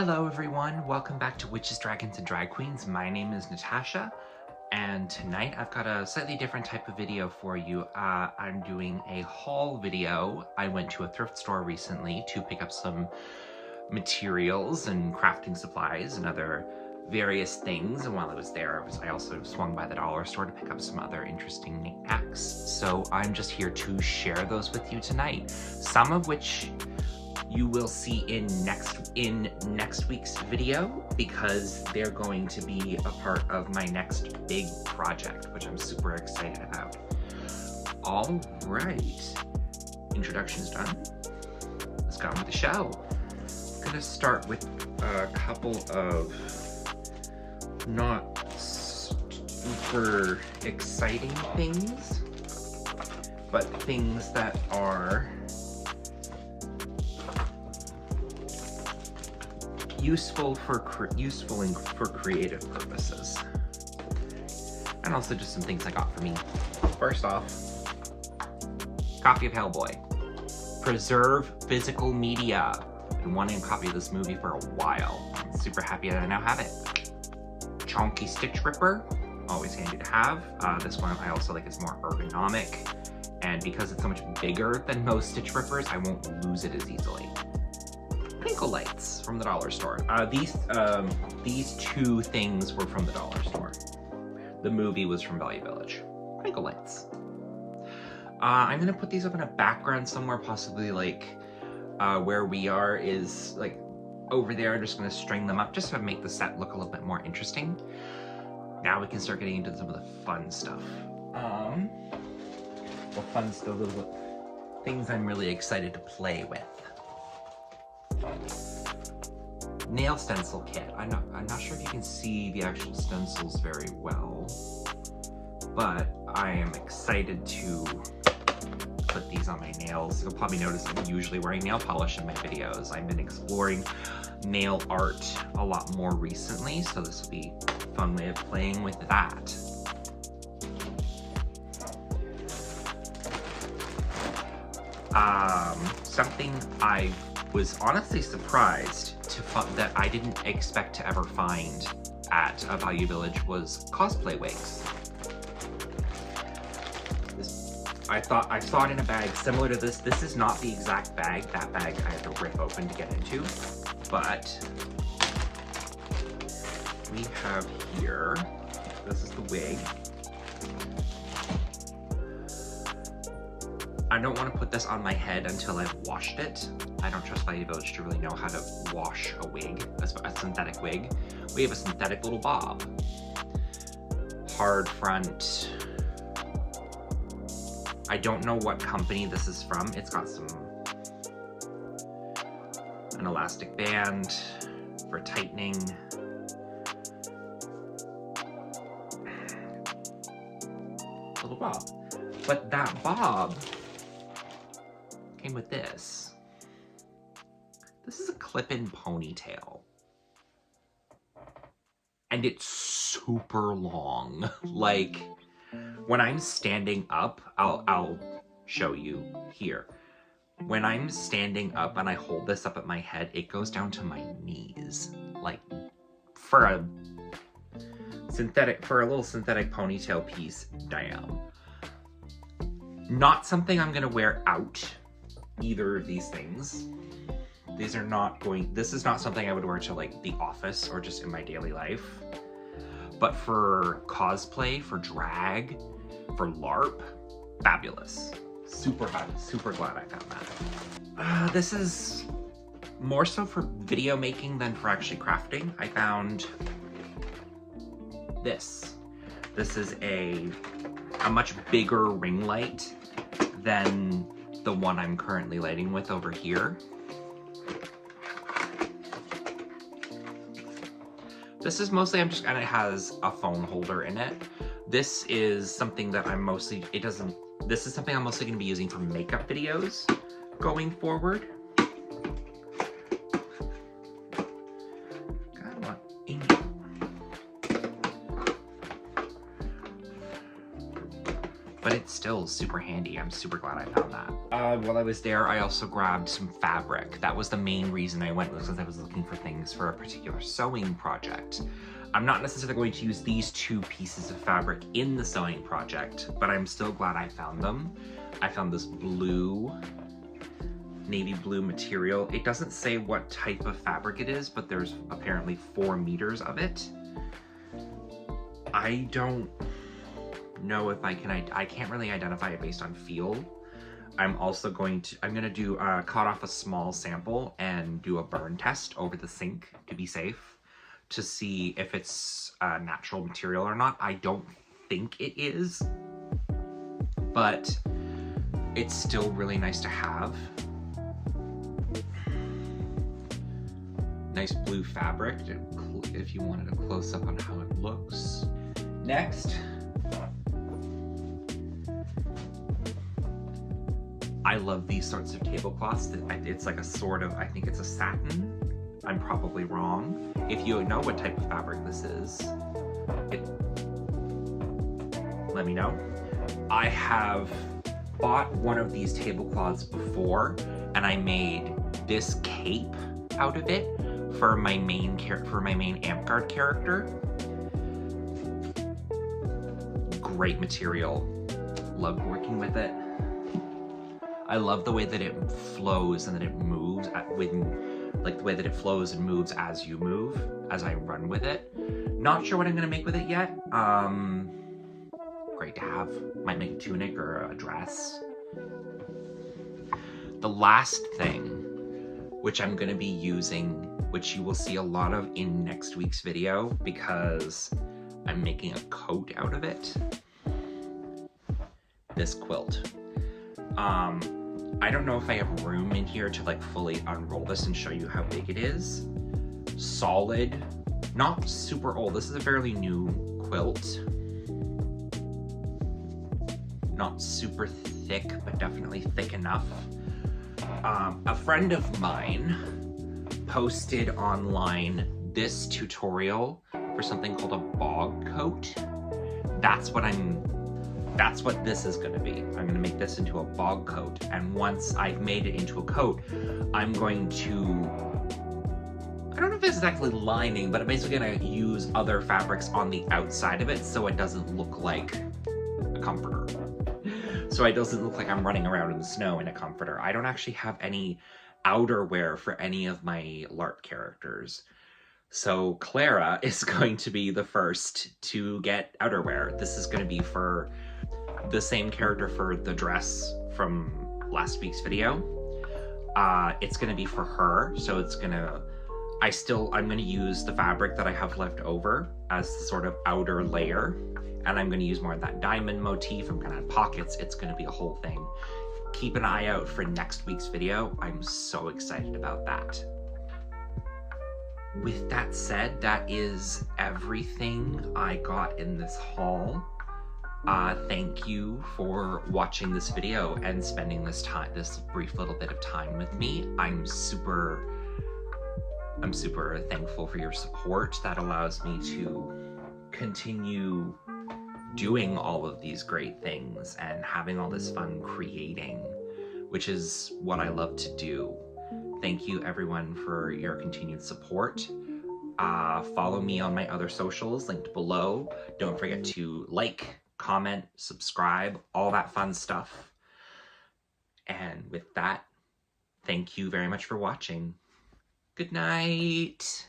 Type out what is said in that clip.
Hello everyone, welcome back to Witches, Dragons, and Drag Queens. My name is Natasha, and tonight I've got a slightly different type of video for you. I'm doing a haul video. I went to a thrift store recently to pick up some materials and crafting supplies and other various things, and while I was there, I also swung by the dollar store to pick up some other interesting knickknacks. So I'm just here to share those with you tonight, some of which you will see in next week's video, because they're going to be a part of my next big project, which I'm super excited about. All right, introduction's done. Let's get on with the show. I'm gonna start with a couple of not super exciting things, but things that are useful for creative purposes, and also just some things I got for me. First off, copy of Hellboy. Preserve physical media. I've been wanting a copy of this movie for a while. I'm super happy that I now have it. Chonky Stitch Ripper, always handy to have. This one I also like, it's more ergonomic, and because it's so much bigger than most Stitch Rippers, I won't lose it as easily. Twinkle lights from the dollar store. These two things were from the dollar store. The movie was from Value Village. Twinkle lights. I'm gonna put these up in a background somewhere, possibly like where we are is like over there. I'm just gonna string them up just to make the set look a little bit more interesting. Now we can start getting into some of the fun stuff. The fun stuff, the things I'm really excited to play with. Nail stencil kit. I'm not sure if you can see the actual stencils very well, but I am excited to put these on my nails. You'll probably notice I'm usually wearing nail polish in my videos. I've been exploring nail art a lot more recently, so this will be a fun way of playing with that. Something I was honestly surprised that I didn't expect to ever find at a Value Village was cosplay wigs. I saw it in a bag similar to this. This is not the exact bag. That bag I had to rip open to get into, but we have here, this is the wig. I don't want to put this on my head until I've washed it. I don't trust Value Village to really know how to wash a wig, a synthetic wig. We have a synthetic little bob. Hard front. I don't know what company this is from. It's got an elastic band for tightening. Little bob. But that bob came with this. This is a clip-in ponytail. And it's super long. Like, when I'm standing up, I'll show you here. When I'm standing up and I hold this up at my head, it goes down to my knees. Like, for a little synthetic ponytail piece, damn. Not something I'm gonna wear out, either of these things. This is not something I would wear to like the office or just in my daily life. But for cosplay, for drag, for LARP, fabulous. Super happy, super glad I found that. This is more so for video making than for actually crafting. I found this. This is a much bigger ring light than the one I'm currently lighting with over here. This is mostly, and it has a phone holder in it. This is something that this is something I'm mostly gonna be using for makeup videos going forward. but it's still super handy. I'm super glad I found that. While I was there, I also grabbed some fabric. That was the main reason I went, because I was looking for things for a particular sewing project. I'm not necessarily going to use these 2 pieces of fabric in the sewing project, but I'm still glad I found them. I found this blue, navy blue material. It doesn't say what type of fabric it is, but there's apparently 4 meters of it. I don't know if I can't really identify it based on feel. I'm gonna do cut off a small sample and do a burn test over the sink to be safe, to see if it's natural material or not. I don't think it is, but it's still really nice to have. Nice blue fabric, if you wanted a close-up on how it looks. Next, I love these sorts of tablecloths. It's like a sort of, I think it's a satin. I'm probably wrong. If you know what type of fabric this is, let me know. I have bought one of these tablecloths before, and I made this cape out of it for my main amp guard character. Great material. Loved working with it. I love the way that it flows and that it moves like the way that it flows and moves as you move, as I run with it. Not sure what I'm gonna make with it yet. Great to have. Might make a tunic or a dress. The last thing, which I'm gonna be using, which you will see a lot of in next week's video because I'm making a coat out of it. This quilt. I don't know if I have room in here to like fully unroll this and show you how big it is. Solid, not super old. This is a fairly new quilt. Not super thick, but definitely thick enough. A friend of mine posted online this tutorial for something called a bog coat. That's what this is gonna be. I'm gonna make this into a bog coat, and once I've made it into a coat, I'm going to, I don't know if it's exactly lining, but I'm basically gonna use other fabrics on the outside of it so it doesn't look like a comforter. So it doesn't look like I'm running around in the snow in a comforter. I don't actually have any outerwear for any of my LARP characters. So Clara is going to be the first to get outerwear. This is going to be for the same character for the dress from last week's video. It's going to be for her, so it's going to, I'm going to use the fabric that I have left over as the sort of outer layer, and I'm going to use more of that diamond motif. I'm going to add pockets. It's going to be a whole thing. Keep an eye out for next week's video. I'm so excited about that. With that said, that is everything I got in this haul. Thank you for watching this video and spending this brief little bit of time with me. I'm super thankful for your support. That allows me to continue doing all of these great things and having all this fun creating, which is what I love to do. Thank you everyone for your continued support. Follow me on my other socials linked below. Don't forget to like, comment, subscribe, all that fun stuff. And with that, thank you very much for watching. Good night.